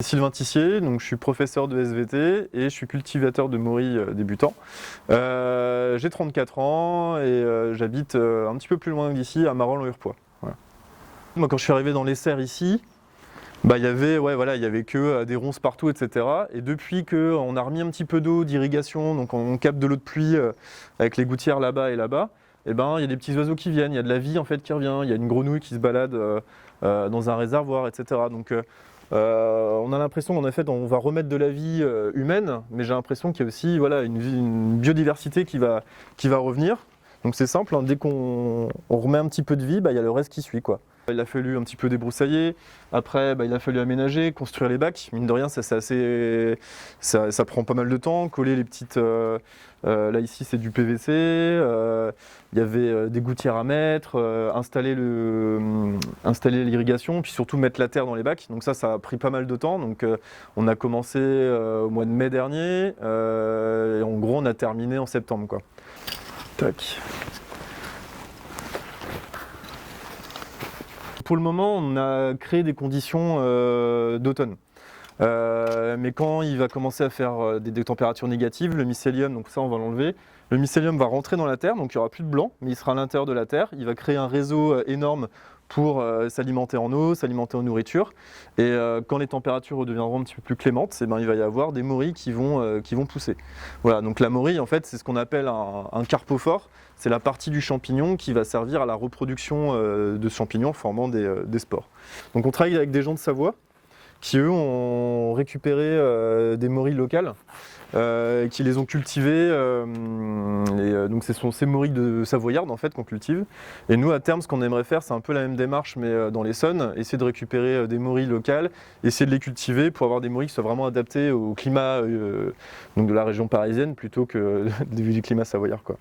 Sylvain Tissier, donc je suis professeur de SVT et je suis cultivateur de morilles débutant. J'ai 34 ans et j'habite un petit peu plus loin d'ici, à Marolles-en-Hurepoix. Voilà. Moi, quand je suis arrivé dans les serres ici, il y avait que des ronces partout, etc. Et depuis qu'on a remis un petit peu d'eau d'irrigation, donc on capte de l'eau de pluie avec les gouttières là-bas et là-bas, il y a des petits oiseaux qui viennent, il y a de la vie en fait qui revient, il y a une grenouille qui se balade dans un réservoir, etc. Donc on a l'impression qu'en effet on va remettre de la vie humaine, mais j'ai l'impression qu'il y a aussi une biodiversité qui va revenir. Donc c'est simple, hein, dès qu'on remet un petit peu de vie, il y a le reste qui suit, quoi. Il a fallu un petit peu débroussailler, après il a fallu aménager, construire les bacs. Mine de rien, ça prend pas mal de temps, coller les petites... là ici c'est du PVC, il y avait des gouttières à mettre, installer l'irrigation, puis surtout mettre la terre dans les bacs. Donc ça a pris pas mal de temps. Donc on a commencé au mois de mai dernier, et en gros on a terminé en septembre, quoi. Tac. Pour le moment, on a créé des conditions d'automne. Mais quand il va commencer à faire des températures négatives, le mycélium, donc ça on va l'enlever, le mycélium va rentrer dans la terre, donc il n'y aura plus de blanc, mais il sera à l'intérieur de la terre. Il va créer un réseau énorme pour s'alimenter en eau, s'alimenter en nourriture. Et quand les températures redeviendront un petit peu plus clémentes, il va y avoir des morilles qui vont pousser. Voilà, donc la morille, en fait, c'est ce qu'on appelle un carpophore. C'est la partie du champignon qui va servir à la reproduction de ce champignon en formant des spores. Donc on travaille avec des gens de Savoie qui eux ont récupéré des morilles locales, qui les ont cultivées, donc ce sont ces morilles de savoyardes en fait qu'on cultive. Et nous à terme ce qu'on aimerait faire c'est un peu la même démarche mais dans l'Essonne, essayer de récupérer des morilles locales, essayer de les cultiver pour avoir des morilles qui soient vraiment adaptées au climat donc de la région parisienne plutôt que du climat savoyard, quoi.